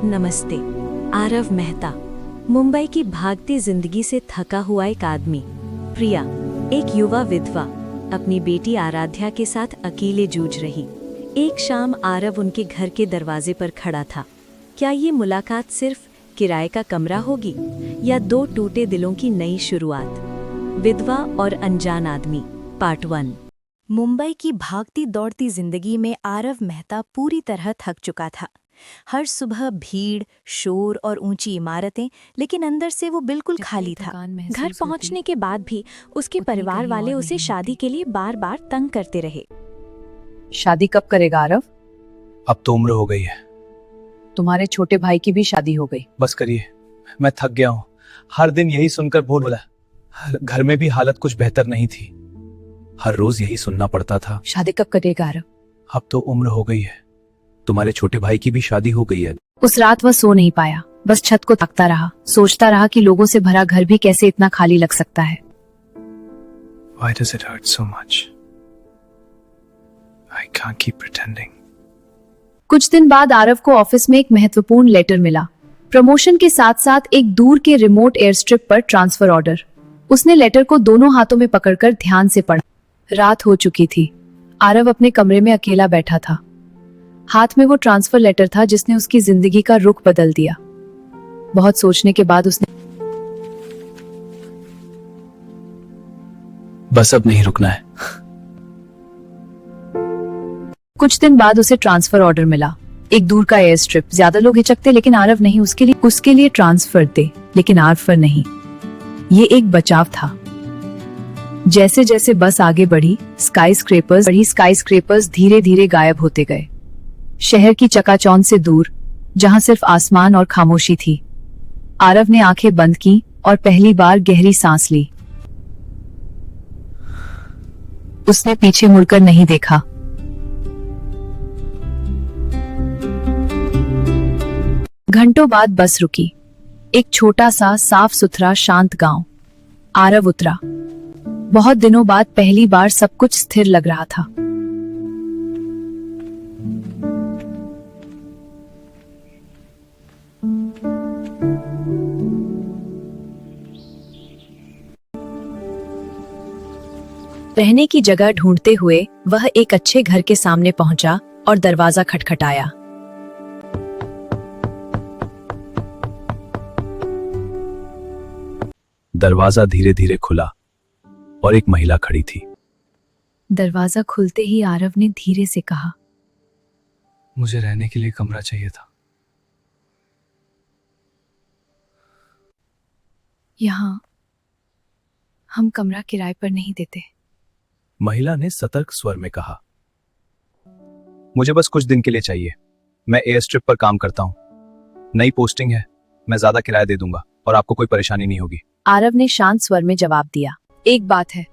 नमस्ते। आरव मेहता, मुंबई की भागती जिंदगी से थका हुआ एक आदमी। प्रिया, एक युवा विधवा, अपनी बेटी आराध्या के साथ अकेले जूझ रही। एक शाम आरव उनके घर के दरवाजे पर खड़ा था। क्या ये मुलाकात सिर्फ किराए का कमरा होगी या दो टूटे दिलों की नई शुरुआत? विधवा और अनजान आदमी, पार्ट 1। मुंबई की भागती दौड़ती जिंदगी में आरव मेहता पूरी तरह थक चुका था। हर सुबह भीड़, शोर और ऊंची इमारतें, लेकिन अंदर से वो बिल्कुल खाली था। घर पहुंचने के बाद भी उसके परिवार वाले उसे शादी के लिए बार बार तंग करते रहे। शादी कब करेगा आरव? अब तो उम्र हो गई है। तुम्हारे छोटे भाई की भी शादी हो गई। बस करिए, मैं थक गया हूँ। हर दिन यही सुनकर बोर हो रहा। घर में भी हालत कुछ बेहतर नहीं थी। हर रोज यही सुनना पड़ता था। शादी कब करेगा आरव? अब तो उम्र हो गई है। तुम्हारे छोटे भाई की भी शादी हो गई है। उस रात वह सो नहीं पाया, बस छत को ताकता रहा, सोचता रहा कि लोगों से भरा घर भी कैसे इतना खाली लग सकता है। Why does it hurt so much? I can't keep pretending. कुछ दिन बाद आरव को ऑफिस में एक महत्वपूर्ण लेटर मिला। प्रमोशन के साथ साथ एक दूर के रिमोट एयर स्ट्रिप पर ट्रांसफर ऑर्डर। उसने लेटर को दोनों हाथों में पकड़कर ध्यान से पढ़ा। रात हो चुकी थी। आरव अपने कमरे में अकेला बैठा था। हाथ में वो ट्रांसफर लेटर था जिसने उसकी जिंदगी का रुख बदल दिया। बहुत सोचने के बाद उसने बस अब नहीं रुकना है। कुछ दिन बाद उसे ट्रांसफर ऑर्डर मिला, एक दूर का एयर स्ट्रिप। ज्यादा लोग हिचकते, लेकिन आरव नहीं। उसके लिए ट्रांसफर दे, लेकिन आरव नहीं। ये एक बचाव था। जैसे जैसे बस आगे बढ़ी, स्काई स्क्रेपर्स धीरे धीरे गायब होते गए। शहर की चकाचौंध से दूर, जहां सिर्फ आसमान और खामोशी थी। आरव ने आंखें बंद की और पहली बार गहरी सांस ली। उसने पीछे मुड़कर नहीं देखा। घंटों बाद बस रुकी। एक छोटा सा साफ सुथरा शांत गांव। आरव उतरा। बहुत दिनों बाद पहली बार सब कुछ स्थिर लग रहा था। रहने की जगह ढूंढते हुए वह एक अच्छे घर के सामने पहुंचा और दरवाजा खटखटाया। दरवाजा धीरे धीरे खुला और एक महिला खड़ी थी। दरवाजा खुलते ही आरव ने धीरे से कहा, मुझे रहने के लिए कमरा चाहिए था। यहाँ हम कमरा किराए पर नहीं देते। महिला ने सतर्क स्वर में कहा, मुझे बस कुछ दिन के लिए चाहिए। मैं एयर स्ट्रिप पर काम करता हूँ। नई पोस्टिंग है। मैं ज्यादा किराया दे दूंगा और आपको कोई परेशानी नहीं होगी। आरव ने शांत स्वर में जवाब दिया, एक बात है,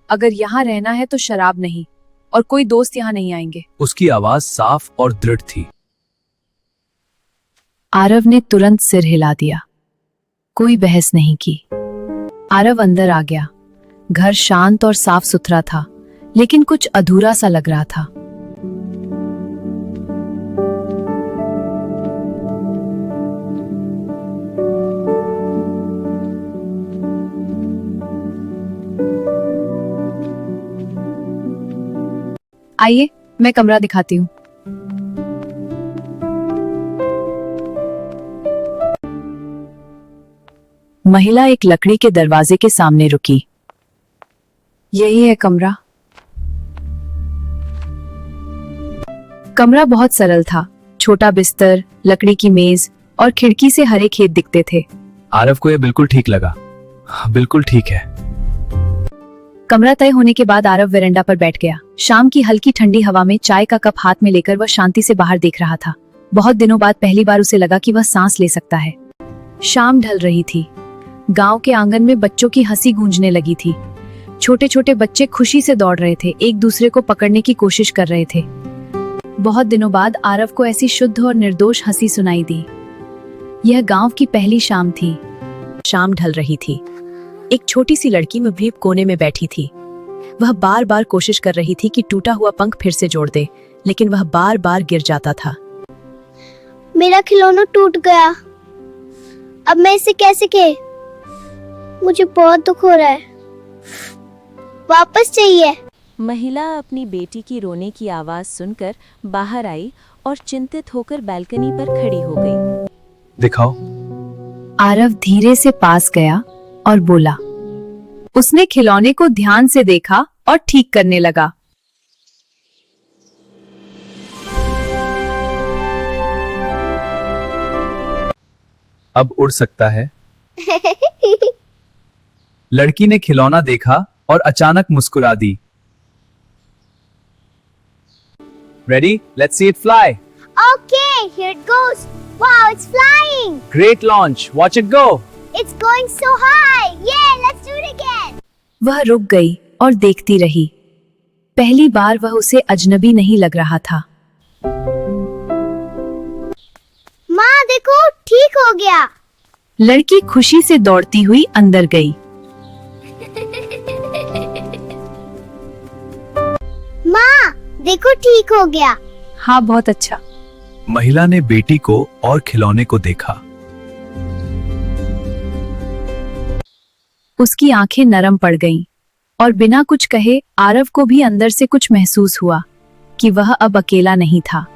अगर यहाँ रहना है तो शराब नहीं और कोई दोस्त यहाँ नहीं आएंगे। उसकी आवाज साफ और दृढ़ थी। आरव ने तुरंत सिर हिला दिया। कोई बहस नहीं की। आरव अंदर आ गया। घर शांत और साफ सुथरा था, लेकिन कुछ अधूरा सा लग रहा था। आइए, मैं कमरा दिखाती हूँ। महिला एक लकड़ी के दरवाजे के सामने रुकी। यही है कमरा। कमरा बहुत सरल था। छोटा बिस्तर, लकड़ी की मेज और खिड़की से हरे खेत दिखते थे। आरव को यह बिल्कुल ठीक लगा। बिल्कुल ठीक है। कमरा तय होने के बाद आरव वेरांडा पर बैठ गया। शाम की हल्की ठंडी हवा में चाय का कप हाथ में लेकर वह शांति से बाहर देख रहा था। बहुत दिनों बाद पहली बार उसे लगा कि वह सांस ले सकता है। शाम ढल रही थी। गांव के आंगन में बच्चों की हंसी गूंजने लगी थी। छोटे छोटे बच्चे खुशी से दौड़ रहे थे, एक दूसरे को पकड़ने की कोशिश कर रहे थे। बहुत दिनों बाद आरव को ऐसी शुद्ध और निर्दोष हंसी सुनाई दी। यह गांव की पहली शाम थी। शाम ढल रही थी। एक छोटी सी लड़की मुभीब कोने में बैठी थी। वह बार बार कोशिश कर रही थी कि टूटा हुआ पंख फिर से जोड़ दे, लेकिन वह बार बार गिर जाता था। मेरा खिलौना टूट गया। अब मैं इसे कैसे खेल? मुझे बहुत दुख हो रहा है। वापस चाहिए। महिला अपनी बेटी की रोने की आवाज सुनकर बाहर आई और चिंतित होकर बालकनी पर खड़ी हो गई। दिखाओ। आरव धीरे से पास गया और बोला। उसने खिलौने को ध्यान से देखा और ठीक करने लगा। अब उड़ सकता है। लड़की ने खिलौना देखा और अचानक मुस्कुरा दी। Ready? Let's see it fly. Okay, here it goes. Wow, it's flying. Great launch, watch it go. It's going so high. Yeah, let's do it again. वह रुक गई और देखती रही। पहली बार वह उसे अजनबी नहीं लग रहा था। माँ देखो, ठीक हो गया। लड़की खुशी से दौड़ती हुई अंदर गई। माँ देखो, ठीक हो गया। हाँ, बहुत अच्छा। महिला ने बेटी को और खिलौने को देखा। उसकी आंखें नरम पड़ गईं और बिना कुछ कहे आरव को भी अंदर से कुछ महसूस हुआ कि वह अब अकेला नहीं था।